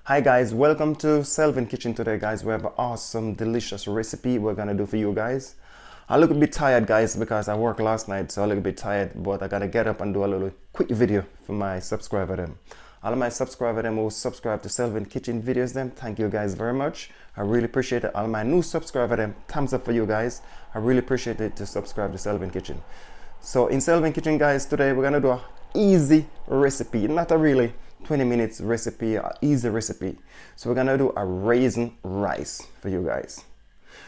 Hi guys, welcome to Selvin Kitchen. Today guys, we have an awesome delicious recipe we're gonna do for you guys. I look a bit tired guys because I worked last night, so I look a bit tired, but I gotta get up and do a little quick video for my subscriber them. All of my subscriber them who subscribe to Selvin Kitchen videos them, thank you guys very much. I really appreciate it. All my new subscriber them, thumbs up for you guys. I really appreciate it to subscribe to Selvin Kitchen. So in Selvin Kitchen guys, today we're gonna do a easy recipe, not a really 20 minutes recipe, an easy recipe. So we're gonna do a raisin rice for you guys.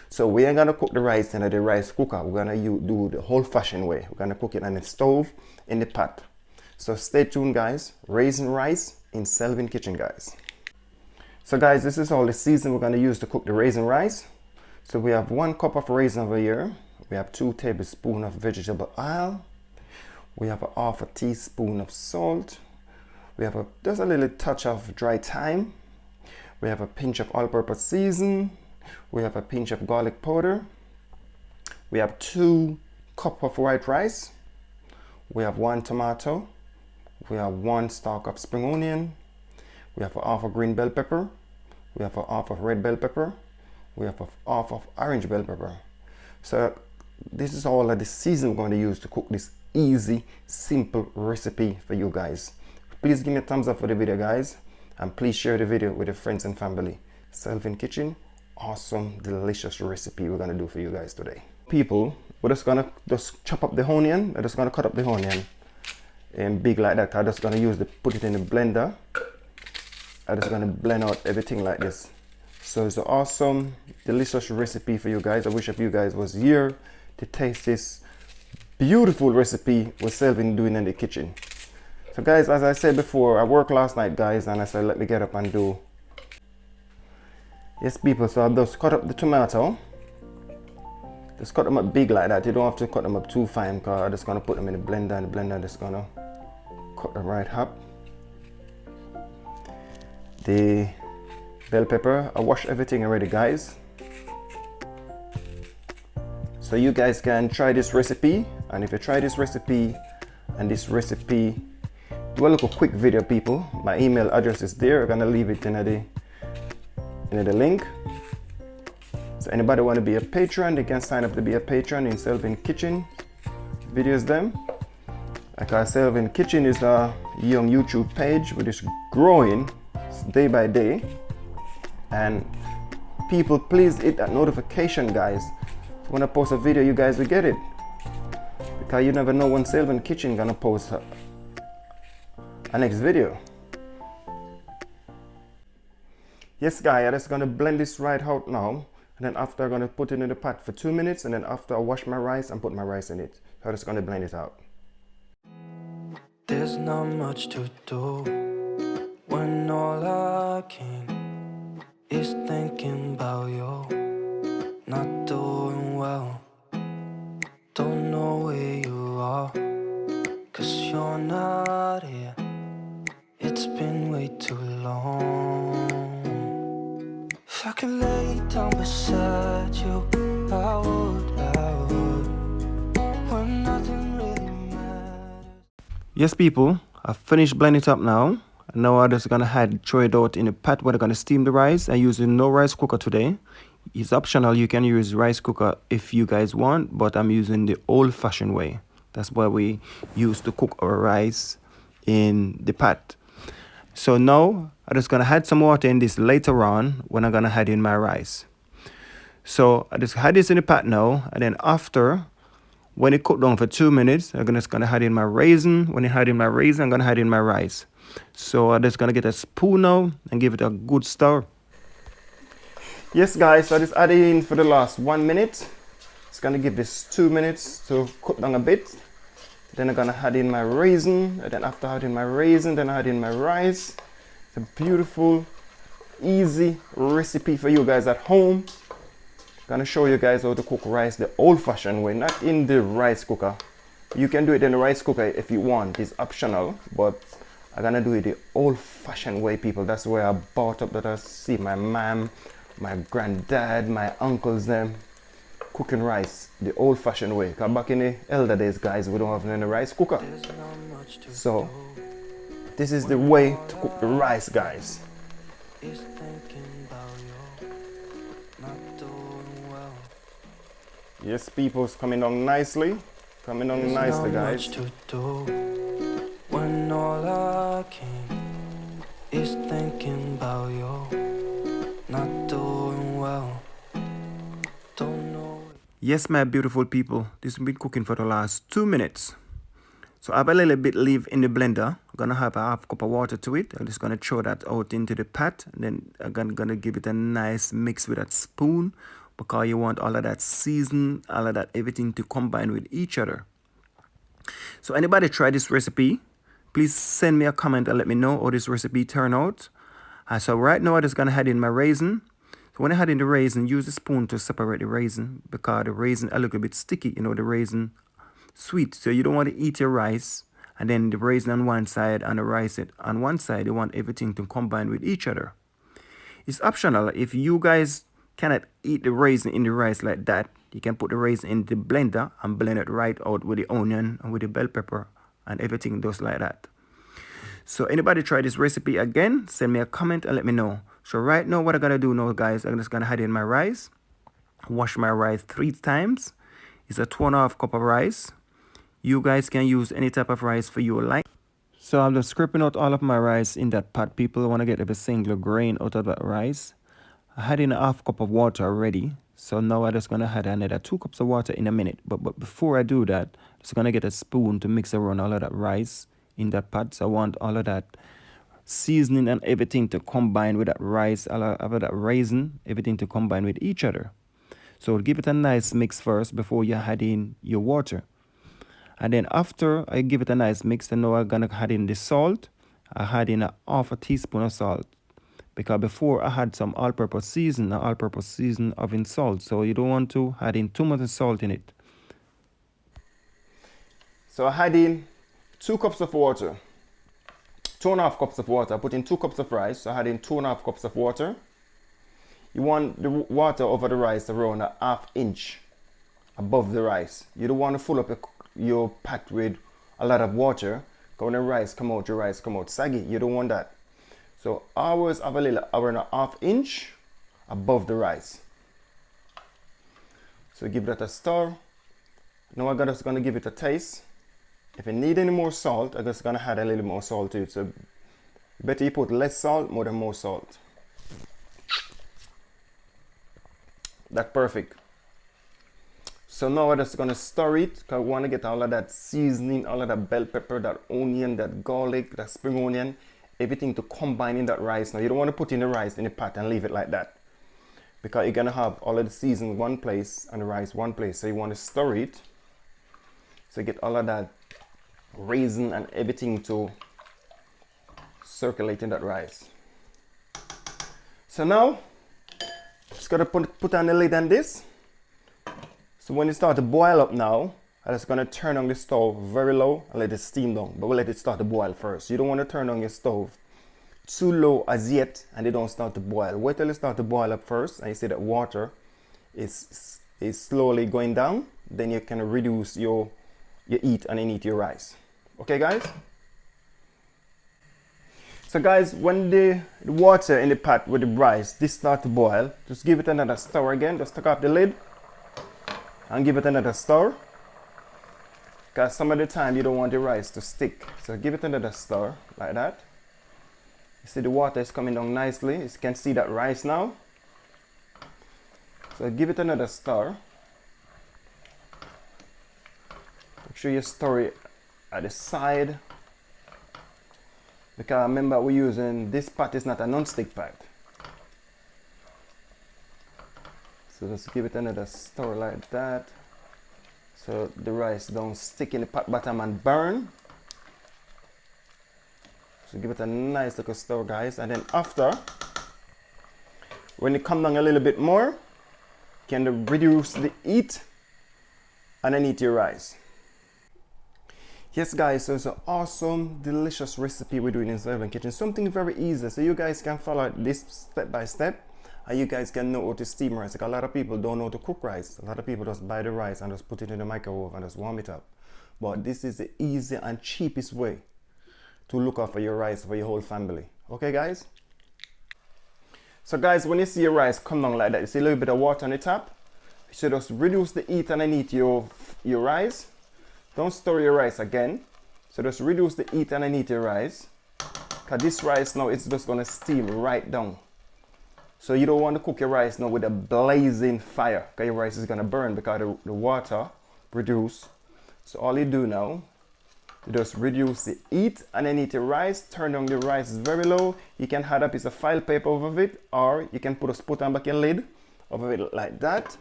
So we ain't gonna cook the rice in the rice cooker. We're gonna do the old fashioned way. We're gonna cook it on the stove in the pot. So stay tuned guys. Raisin rice in Selvin Kitchen guys. So guys, this is all the season we're gonna use to cook the raisin rice. So we have 1 cup of raisin over here. We have 2 tablespoons of vegetable oil. We have a half a teaspoon of salt. We have just a little touch of dry thyme. We have a pinch of all-purpose season. We have a pinch of garlic powder. We have 2 cups of white rice. We have 1 tomato. We have 1 stalk of spring onion. We have a half of green bell pepper. We have a half of red bell pepper. We have a half of orange bell pepper. So this is all of the season we're going to use to cook this easy, simple recipe for you guys. Please give me a thumbs up for the video guys, and please share the video with your friends and family. Selvin Kitchen, awesome delicious recipe we're gonna do for you guys today. People, we're just gonna chop up the onion. I'm just gonna cut up the onion in big like that. I'm just gonna put it in the blender. I'm just gonna blend out everything like this. So it's an awesome delicious recipe for you guys. I wish if you guys was here to taste this beautiful recipe we're Selvin doing in the kitchen. So guys, as I said before, I worked last night guys, and I said let me get up and do. Yes people, so I've just cut up the tomato. Just cut them up big like that. You don't have to cut them up too fine because I'm just gonna put them in the blender, and the blender just gonna cut them right up. The bell pepper, I washed everything already guys. So you guys can try this recipe, and if you try this recipe and this recipe, do a little quick video people. My email address is there. I'm gonna leave it in the link. So anybody want to be a patron, they can sign up to be a patron in Selvin Kitchen videos them. Like our Selvin Kitchen is a young YouTube page which is growing day by day. And people, please hit that notification guys. When I post a video, you guys will get it. Because you never know when Selvin Kitchen gonna post a next video. Yes guys, I'm just gonna blend this right out now, and then after I'm gonna put it in the pot for 2 minutes, and then after I wash my rice and put my rice in it. So I'm just gonna blend it out. There's not much to do when all I can is thinking about you. Not doing well, don't know where you are, 'cause you're not here. It's been way too long. If I could lay down beside you, I would, when nothing really matters. Yes people, I've finished blending it up now. And now I'm just gonna throw it out in a pot where I'm gonna steam the rice. I'm using no rice cooker today. It's optional, you can use rice cooker if you guys want, but I'm using the old-fashioned way. That's what we use to cook our rice in the pot. So now I'm just gonna add some water in this later on when I'm gonna add in my rice. So I just had this in the pot now, and then after, when it cooked down for 2 minutes, I'm just gonna add in my raisin. When I add in my raisin, I'm gonna add in my rice. So I'm just gonna get a spoon now and give it a good stir. Yes guys, so I just added in for the last 1 minute. It's gonna give this 2 minutes to cook down a bit. Then I'm gonna add in my raisin, and then after adding my raisin, then I add in my rice. It's a beautiful, easy recipe for you guys at home. I'm gonna show you guys how to cook rice the old-fashioned way, not in the rice cooker. You can do it in the rice cooker if you want, it's optional, but I'm gonna do it the old-fashioned way people. That's where I brought up that I see my mom, my granddad, my uncles them cooking rice the old-fashioned way. Because back in the elder days guys, we don't have any rice cooker. So this is the way to cook the rice guys. is thinking about you not doing well. Yes, people's coming on nicely. Coming on There's nicely, not much guys. to do when all I can is thinking about you not doing well. Don't know. Yes, my beautiful people. This has been cooking for the last 2 minutes. So I have a little bit leave in the blender. I'm gonna have a half cup of water to it. I'm just gonna throw that out into the pot. And then I'm gonna give it a nice mix with that spoon, because you want all of that season, all of that everything to combine with each other. So anybody try this recipe, please send me a comment and let me know how this recipe turn out. So right now I'm just gonna add in my raisin. So when I add in the raisin, use the spoon to separate the raisin, because the raisin a little bit sticky, you know, the raisin sweet. So you don't want to eat your rice and then the raisin on one side and the rice on one side. You want everything to combine with each other. It's optional. If you guys cannot eat the raisin in the rice like that, you can put the raisin in the blender and blend it right out with the onion and with the bell pepper and everything just like that. So anybody try this recipe again, send me a comment and let me know. So right now what I'm gonna do now, guys, I'm just gonna add in my rice. Wash my rice 3 times. It's a 2.5 cup of rice. You guys can use any type of rice for you like. So I'm just scraping out all of my rice in that pot. People want to get every single grain out of that rice. I had in a half cup of water already. So now I'm just going to add another 2 cups of water in a minute. But before I do that, I'm just going to get a spoon to mix around all of that rice in that pot. So I want all of that seasoning and everything to combine with that rice, all of that raisin, everything to combine with each other. So give it a nice mix first before you add in your water. And then after I give it a nice mix, then now I'm gonna add in the salt. I add in a half a teaspoon of salt, because before I had some all-purpose season, oven salt. So you don't want to add in too much salt in it. So I add in 2 cups of water, 2.5 cups of water. I put in 2 cups of rice. So I add in 2.5 cups of water. You want the water over the rice around a ½ inch above the rice. You don't want to fill up your pot with a lot of water. When the rice come out, your rice come out saggy. You don't want that. So always have a little over a ½ inch above the rice. So give that a stir. Now I'm just gonna give it a taste. If you need any more salt, I'm just gonna add a little more salt to it. So better you put less salt more than more salt. That's perfect. So now we're just gonna stir it, because we want to get all of that seasoning, all of that bell pepper, that onion, that garlic, that spring onion, everything to combine in that rice. Now you don't want to put in the rice in the pot and leave it like that, because you're gonna have all of the seasoning one place and the rice one place. So you want to stir it, so you get all of that raisin and everything to circulate in that rice. So now just gotta put on the lid on this. So when it starts to boil up now, I'm just gonna turn on the stove very low and let it steam down. But we'll let it start to boil first. You don't want to turn on your stove too low as yet and they don't start to boil. Wait till it start to boil up first and you see that water is slowly going down. Then you can reduce your heat and then eat your rice. Okay, guys? So guys, when the water in the pot with the rice, this start to boil, just give it another stir again. Just take off the lid and give it another stir, because some of the time you don't want the rice to stick. So give it another stir like that. You see the water is coming down nicely. You can see that rice now. So give it another stir. Make sure you stir it at the side, because remember we're using, this pot is not a non-stick pot. So just give it another stir like that, so the rice don't stick in the pot bottom and burn. So give it a nice little stir, guys, and then after, when it comes down a little bit more, you can reduce the heat and then eat your rice. Yes guys, so it's an awesome, delicious recipe we're doing in Untitled Kitchen. Something very easy, so you guys can follow this step by step. And you guys can know how to steam rice. Like a lot of people don't know how to cook rice. A lot of people just buy the rice and just put it in the microwave and just warm it up. But this is the easy and cheapest way to look after your rice for your whole family. Okay, guys? So guys, when you see your rice come down like that, you see a little bit of water on the top. So just reduce the heat underneath your rice. Don't stir your rice again. So just reduce the heat underneath your rice. Because this rice now, it's just gonna steam right down. So you don't want to cook your rice now with a blazing fire, because your rice is gonna burn because the water reduce. So all you do now, you just reduce the heat underneath your rice, turn down the rice very low. You can add a piece of file paper over it, or you can put on back your lid over it like that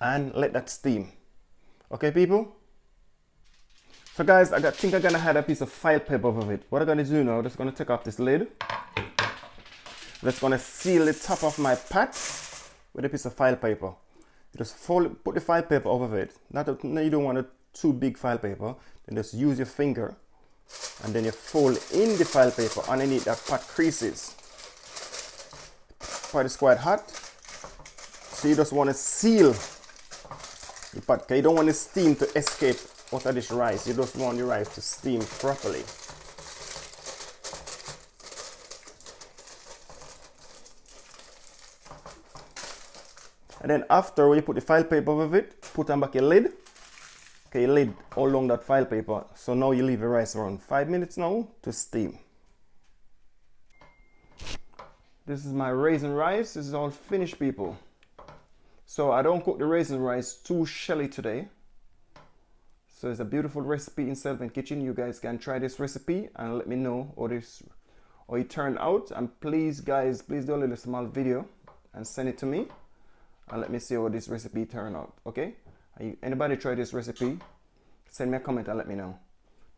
and let that steam. Okay, people? So guys, I think I'm gonna add a piece of file paper over it. What I'm gonna do now, just gonna take off this lid. That's gonna seal the top of my pot with a piece of file paper. You just put the file paper over it. No, you don't want a too big file paper. Then just use your finger and then you fold in the file paper underneath that pot creases. Pot is quite hot, so you just want to seal the pot, because you don't want the steam to escape out of this rice. You just want the rice to steam properly. And then after you put the file paper over it, put on back your lid. Okay, your lid all along that file paper. So now you leave the rice around 5 minutes now to steam. This is my raisin rice. This is all finished, people. So I don't cook the raisin rice too shelly today. So it's a beautiful recipe in Selvin Kitchen. You guys can try this recipe and let me know how it turned out. And please guys, please do a little small video and send it to me. And let me see how this recipe turned out, okay? Anybody try this recipe? Send me a comment and let me know.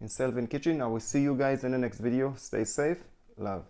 In Selvin Kitchen, I will see you guys in the next video. Stay safe. Love.